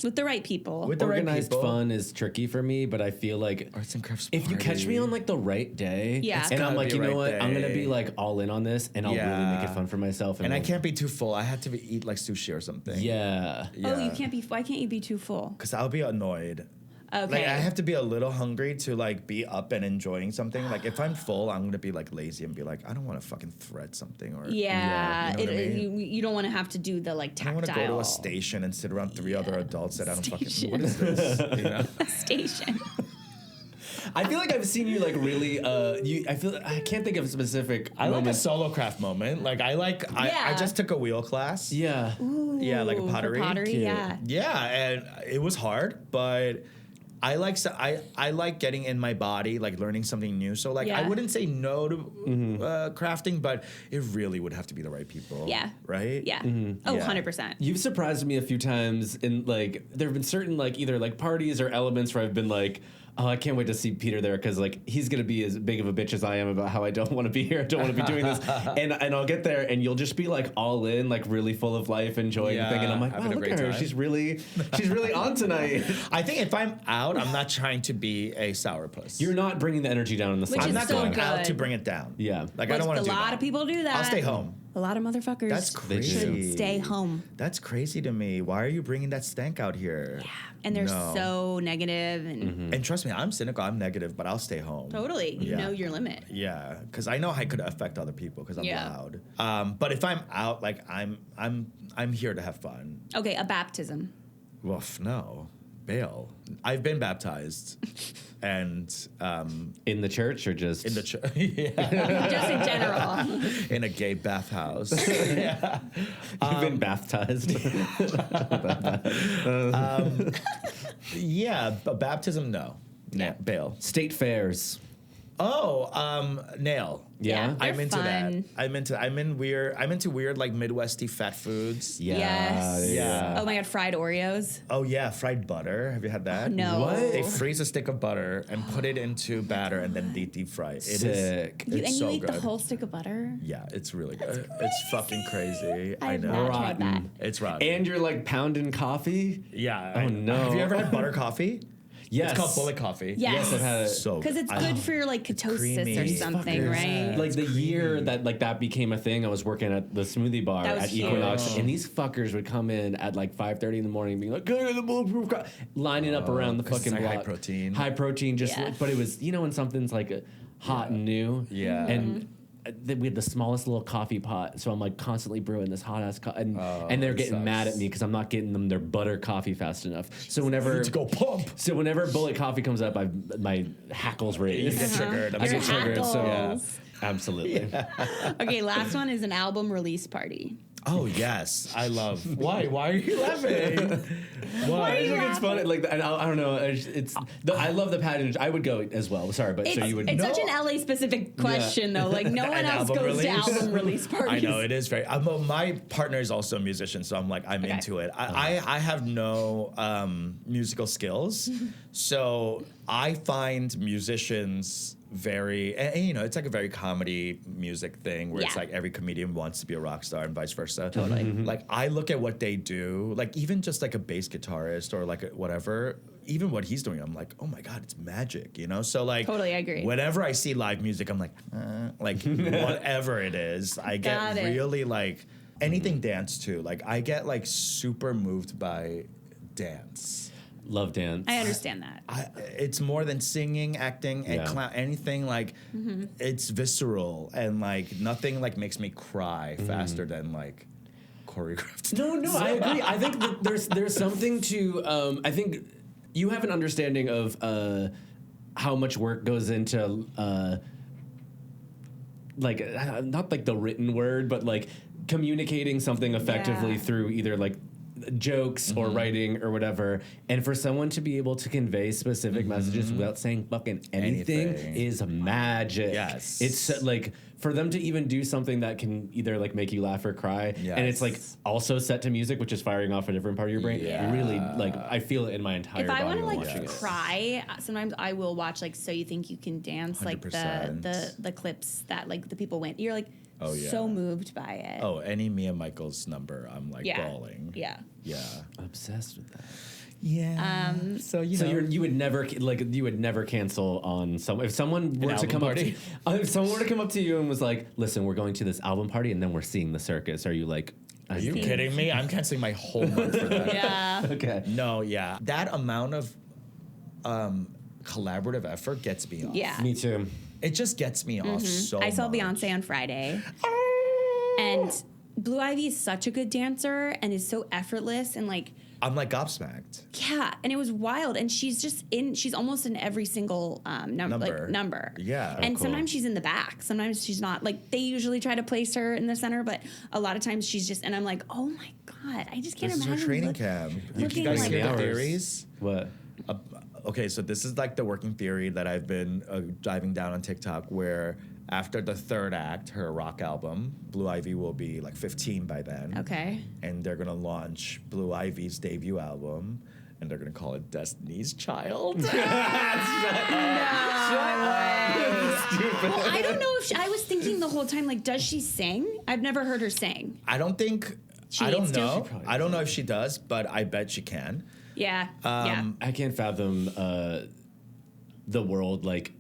With the right people. With the right Organized people. fun is tricky for me, but I feel like Arts and crafts if you catch me on like the right day, Yeah. It's and I'm gotta like, be you know right what, I'm gonna day. be like all in on this, and I'll really make it Yeah. fun for myself. And I like- can't be too full. I have to eat like sushi or something. Yeah. Oh, you can't be. Why can't you be too full? Because I'll be annoyed. Okay. Like I have to be a little hungry to like be up and enjoying something. Like if I'm full, I'm gonna be like lazy and be like, I don't want to fucking thread something or Yeah, you know what I mean? you don't want to have to do the like I don't tactile. want to go to a station and sit around three other adults that I don't fucking. Station. What is this? You know? Station. I feel like I've seen you like really. I can't think of a specific. I like a moment. solo craft moment. Like I Yeah. just took a wheel class. Yeah. Yeah, like a Ooh, for pottery. pottery, Cute. yeah. Yeah, and it was hard, but I like getting in my body, like learning something new. So like I Yeah. wouldn't say no to crafting, but it really would have to be the right people. Yeah. Right? Yeah. Yeah. 100%. You've surprised me a few times in like there have been certain like either like parties or elements where I've been like, oh, I can't wait to see Peter there because like he's gonna be as big of a bitch as I am about how I don't want to be here, don't want to be doing this, and I'll get there and you'll just be like all in, like really full of life, enjoying the thing, and I'm like, wow, having a look great at her, time. she's really on tonight. I think if I'm out, I'm not trying to be a sourpuss. You're not bringing the energy down in the Which sun. I'm is not so going out good. to bring it down. Yeah. Like I don't want to do that. A lot of people do that. I'll stay home. A lot of motherfuckers. That's They crazy. should Stay home. That's crazy to me. Why are you bringing that stank out here? Yeah. And they're No. so negative and And trust me, I'm cynical. I'm negative, but I'll stay home. totally. You Yeah. know your limit. Yeah, because I know I could affect other people because I'm Yeah. loud. But if I'm out, like I'm here to have fun. Okay, a baptism. Woof, no, bail. I've been baptized, and In the church or just in the yeah, Just in general. in a gay bathhouse. you've been baptized. Yeah, but baptism, no. Bail. State fairs. Oh, nail. Yeah. They're I'm into fun. that. I'm into weird like Midwesty fat foods. Yeah. Yes. Yeah. Oh my god, fried Oreos. Oh yeah, fried butter. Have you had that? No. What? They freeze a stick of butter and put it into batter and then deep fry it. It is. Sick. And It's you so eat good. the whole stick of butter? Yeah, it's really good. It's fucking crazy. I I've know. not tried that. It's rotten. And you're like pounding coffee. yeah. Oh, no. Have you ever had butter coffee? Yes. It's called bullet coffee. Yes. Yes, I've had it. So Because it's I- good for like ketosis creamy. or These something, fuckers. right? Like the year that like that became a thing, I was working at the smoothie bar That was at huge. Equinox, and these fuckers would come in at like 5:30 in the morning, being like, "Good, the bulletproof," lining up around the 'cause it's fucking like block. high protein. just. Yeah. But it was when something's like hot and new, Yeah. and. We had the smallest little coffee pot, so I'm like constantly brewing this hot ass coffee, and they're that getting mad sucks. at me because I'm not getting them their butter coffee fast enough. So whenever to go pump. So whenever bullet coffee comes up, my hackles raise. You get triggered. I get Your triggered. So hackles. absolutely. Okay, last one is an album release party. Oh yes, I love. Why? Why are you laughing? Why? I just think it's funny. Like I don't know. I love the pageant. I would go as well. Sorry, but so you would. It's No. such an LA specific question though. Like no one An else album goes to release? album release parties. I know it is very. My partner is also a musician, so I'm like I'm Okay. into it. I have no musical skills, so I find musicians very and it's like a very comedy music thing where it's Yeah. like every comedian wants to be a rock star and vice versa. Totally. Like I look at what they do, like even just like a bass guitarist or like whatever, even what he's doing, I'm like, oh my god, it's magic, So like, Totally, I agree. Whenever I see live music, I'm like whatever it is, I get Got it. really like anything dance too. Like I get like super moved by dance. love dance. I understand that. It's more than singing, acting, and anything like it's visceral and like nothing like makes me cry faster than like choreographed. No, I agree. I think that there's something to. I think you have an understanding of how much work goes into like not like the written word, but like communicating something effectively through either like jokes or writing or whatever, and for someone to be able to convey specific messages without saying fucking anything is magic. Yes. It's like for them to even do something that can either like make you laugh or cry, and it's like also set to music, which is firing off a different part of your brain. Really, like I feel it in my entire If body. I want to when like watching it. cry, sometimes I will watch like So You Think You Can Dance, like 100%. the clips that like the people went. You're like so moved by it. Oh, any Mia Michaels number, I'm like bawling. Yeah. Yeah. Obsessed with that. Yeah. So you know, you would never cancel on some if someone were to come party? if someone were to come up to you and was like, listen, we're going to this album party and then we're seeing the circus. Are you like, are you kidding me? I'm canceling my whole month for that. Yeah. Okay. No, yeah. That amount of collaborative effort gets me off. Yeah. Me too. It just gets me off so I saw much. Beyonce on Friday, and Blue Ivy is such a good dancer and is so effortless and like. I'm like gobsmacked. Yeah, and it was wild, and she's almost in every single number. Yeah. And cool. sometimes she's in the back. Sometimes she's not. Like, they usually try to place her in the center, but a lot of times she's just, and I'm like, oh my God, I just can't This is imagine. her training camp. You looking guys like hear the hours. theories? What? Okay, so this is like the working theory that I've been diving down on TikTok, where after the third act, her rock album, Blue Ivy will be like 15 by then. Okay. And they're gonna launch Blue Ivy's debut album, and they're gonna call it Destiny's Child. Well, I don't know if I was thinking the whole time, like, does she sing? I've never heard her sing. I don't think. She I don't needs to. know. I don't know if she does, but I bet she can. Yeah. I can't fathom the world like.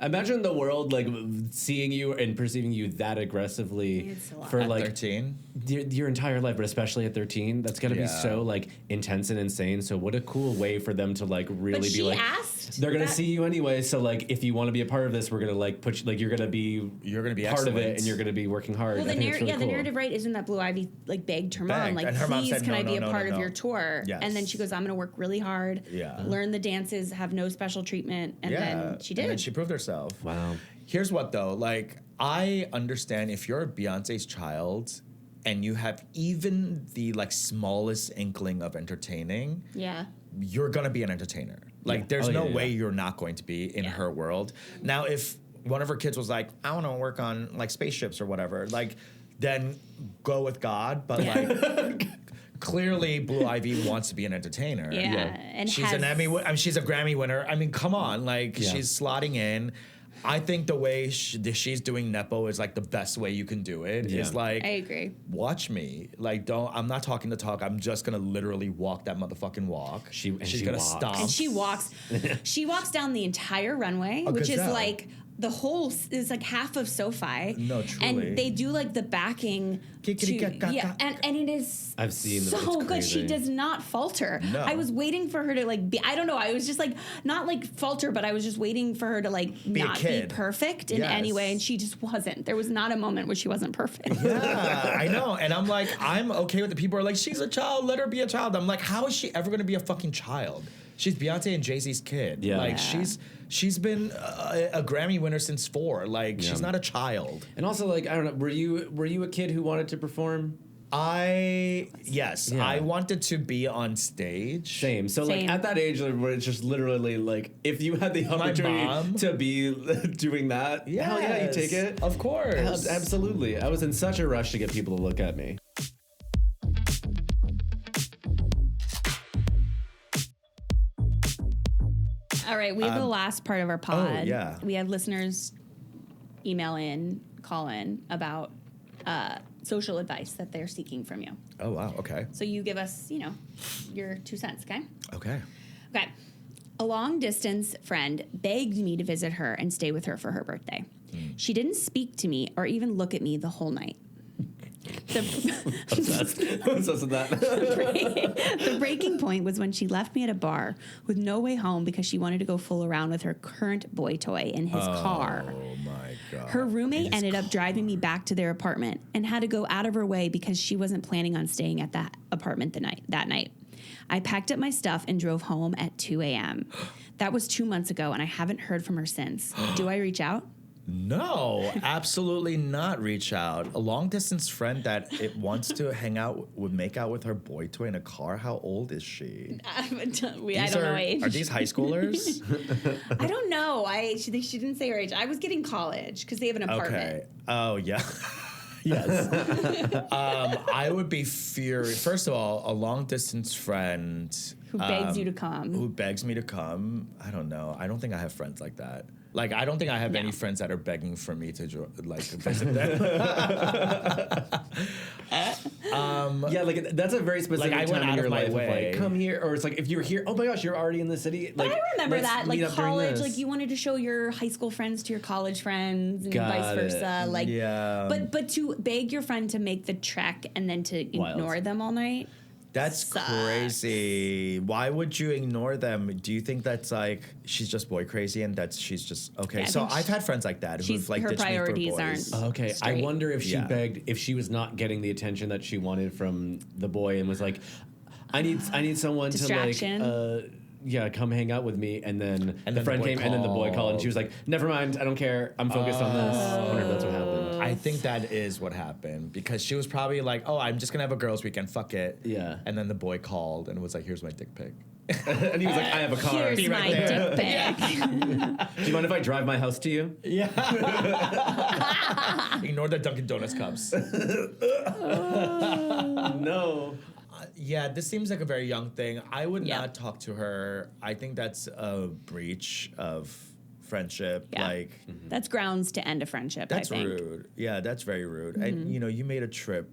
Imagine the world like seeing you and perceiving you that aggressively It's a lot. for At like 13. your entire life, but especially at 13. That's gotta be so like intense and insane. So what a cool way for them to like really But be she like. asked. They're gonna that- see you anyway. So like, if you want to be a part of this, we're gonna like put you, like you're gonna be part excellent. of it, and you're gonna be working hard. Well, I think it's really the cool. narrative, right, isn't that Blue Ivy like begged her mom, Begged, like, and her mom please, said, can no, I be no, a no, part no, of no. your tour? Yes. And then she goes, I'm going to work really hard, learn the dances, have no special treatment, and then she did. And then she proved herself. Wow. Here's what though, like I understand if you're Beyonce's child and you have even the like smallest inkling of entertaining, Yeah. you're gonna be an entertainer. Like there's Oh, no yeah, way yeah. you're not going to be in her world. Now if one of her kids was like, I want to work on like spaceships or whatever, like then go with God. But like clearly Blue Ivy wants to be an entertainer. Yeah. And She's an Emmy. I mean, she's a Grammy winner. I mean, come on, like she's slotting in. I think the way she's doing Nepo is like the best way you can do it. Is like, I agree. watch me. Like, I'm not talking the talk. I'm just gonna literally walk that motherfucking walk. She's gonna walks. stop. And she walks down the entire runway, A which is gazelle. like the whole is like half of SoFi. No, truly. And they do like the backing. And it is I've seen them. so It's good. She crazy. does not falter. No. I was waiting for her to like be. I don't know. I was just like not like falter, but I was just waiting for her to like Be a not be kid. perfect in Yes. any way, and she just wasn't. There was not a moment where she wasn't perfect. Yeah, I know. And I'm like, I'm okay with it. People are like, she's a child, let her be a child. I'm like, how is she ever gonna be a fucking child? She's Beyonce and Jay-Z's kid. Yeah. Like Yeah. she's been a Grammy winner since 4. Like she's not a child. And also, like, I don't know, were you a kid who wanted to perform? Yes, Yeah. I wanted to be on stage. Same. So Same. like at that age, like, where it's just literally like, if you had the opportunity mom? to be doing that, hell yeah, you take it. Of course. Absolutely. I was in such a rush to get people to look at me. All right, we have the last part of our pod. yeah. We have listeners email in, call in about social advice that they're seeking from you. Oh wow. Okay. So you give us, your 2 cents, okay? Okay. Okay. A long distance friend begged me to visit her and stay with her for her birthday. She didn't speak to me or even look at me the whole night. Obsessed with that. The breaking point was when she left me at a bar with no way home because she wanted to go fool around with her current boy toy in his car. Oh my God. Her roommate ended up driving me back to their apartment and had to go out of her way because she wasn't planning on staying at that apartment that night. I packed up my stuff and drove home at 2 a.m. That was 2 months ago, and I haven't heard from her since. Do I reach out? No, absolutely not reach out. A long distance friend that it wants to hang out, would make out with her boy toy in a car. How old is she? I don't know age. Are these high schoolers? I don't know. She didn't say her age. I was getting college because they have an apartment. Okay. Oh, yeah. Yes. I would be furious. First of all, a long distance friend who begs you to come. Who begs me to come. I don't know. I don't think I have friends like that. Like, I don't think I have any friends that are begging for me to visit them. Yeah, like that's a very specific I went time out in your of my life way. of like, come here, or it's like if you're here, oh my gosh, you're already in the city. Like, but I remember let's that, meet like up during college, this. like you wanted to show your high school friends to your college friends and vice versa. Like, yeah. But to beg your friend to make the trek and then to ignore them all night. That's sucks. crazy. Why would you ignore them? Do you think that's like she's just boy crazy and that she's just okay? Yeah, so I've had friends like that who've like her ditched priorities me for boys. aren't Okay, straight. I wonder if she Yeah. begged, if she was not getting the attention that she wanted from the boy and was like, I need someone Distraction. to like, come hang out with me. And then the then friend the boy came and then the boy called and called. she was like, never mind, I don't care. I'm focused on this. I wonder if that's what happened. I think that is what happened because she was probably like, "Oh, I'm just gonna have a girls' weekend. Fuck it." Yeah. And then the boy called and was like, "Here's my dick pic." And he was like, I have a car. Here's my dick pic. Do you mind if I drive my house to you? Yeah. Ignore the Dunkin' Donuts cups. No. Yeah, this seems like a very young thing. I would Yeah. not talk to her. I think that's a breach of friendship. Yeah. Like, That's grounds to end a friendship. that's I think. rude. Yeah, that's very rude. And you made a trip.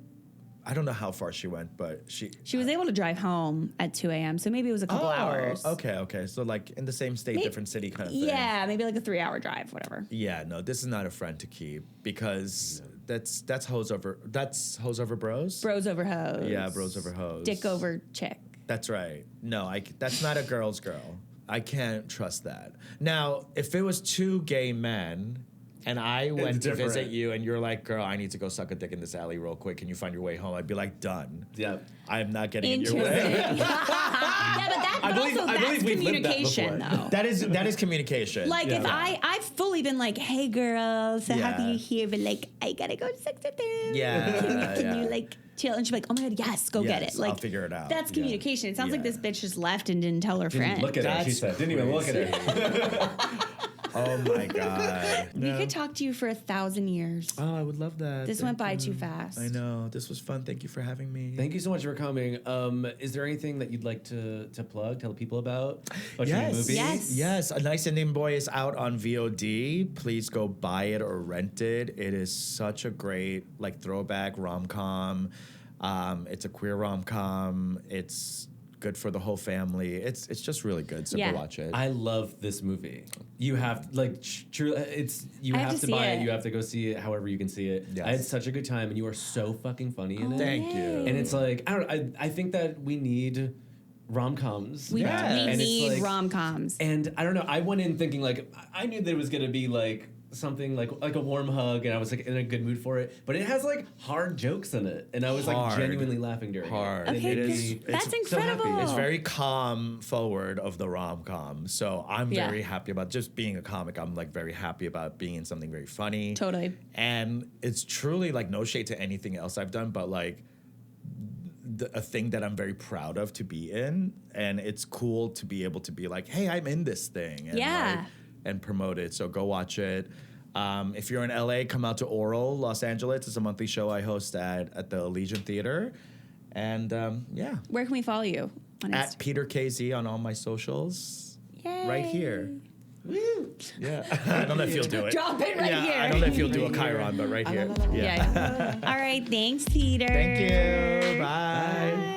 I don't know how far she went, but she was able to drive home at 2 a.m., so maybe it was a couple hours. Okay. So like in the same state, different city kind of thing. Yeah, maybe like a 3-hour drive, whatever. Yeah, no, this is not a friend to keep because that's hoes over bros. Bros over hoes. Yeah, bros over hoes. Dick over chick. That's right. No, that's not a girl's girl. I can't trust that. Now, if it was two gay men and I went to visit you and you're like, girl, I need to go suck a dick in this alley real quick. Can you find your way home? I'd be like, done. Yeah. I'm not getting in your Interesting. way. Yeah, but that's we've lived that communication, before. though. That is communication. Like if I've fully been like, hey girl, so happy Yeah. you're here, but like I gotta go to sex with them. Yeah, Can yeah. you like chill? And she's like, oh my god, yes, go get Yes, it. Like I'll figure it out. That's communication. It sounds like Yeah. this bitch just left and didn't tell her friend. Look at her, she That's said. Didn't even look at her. Oh my God. We could talk to you for 1,000 years. Oh, I would love that. This went by too fast. I know. This was fun. Thank you for having me. Thank you so much for coming. Is there anything that you'd like to plug, tell people about your Yes. movie? Yes. Yes. A Nice Indian Boy is out on VOD. Please go buy it or rent it. It is such a great throwback rom-com. It's a queer rom-com. It's good for the whole family. It's just really good. So Yeah. go watch it. I love this movie. You have truly, you I have have to to buy see it. it. You have to go see it. However you can see it. Yes. I had such a good time, and you are so fucking funny in it. Thank you. And it's like I think that we need rom-coms. We Yeah. need And it's like- rom-coms. And I don't know. I went in thinking I knew that it was gonna be something like a warm hug, and I was in a good mood for it. But it has hard jokes in it, and I was Hard. genuinely laughing during Hard. it. Okay, It good. is- That's it's so happy. incredible. It's very calm forward of the rom-com. So I'm Yeah. very happy about just being a comic. I'm very happy about being in something very funny. Totally. And it's truly no shade to anything else I've done, but a thing that I'm very proud of to be in. And it's cool to be able to be hey, I'm in this thing. And Yeah. and promote it. So go watch it. If you're in LA, come out to Oral, Los Angeles. It's a monthly show I host at the Elysian Theater. And yeah. Where can we follow you? On At Insta- Peter KZ on all my socials. Yay. Right here. Woo! Yeah. I don't know if you'll do it. Drop it right here. I don't know if you'll do a Chiron, but right here. Yeah. All right. Thanks, Peter. Thank you. Bye. Bye.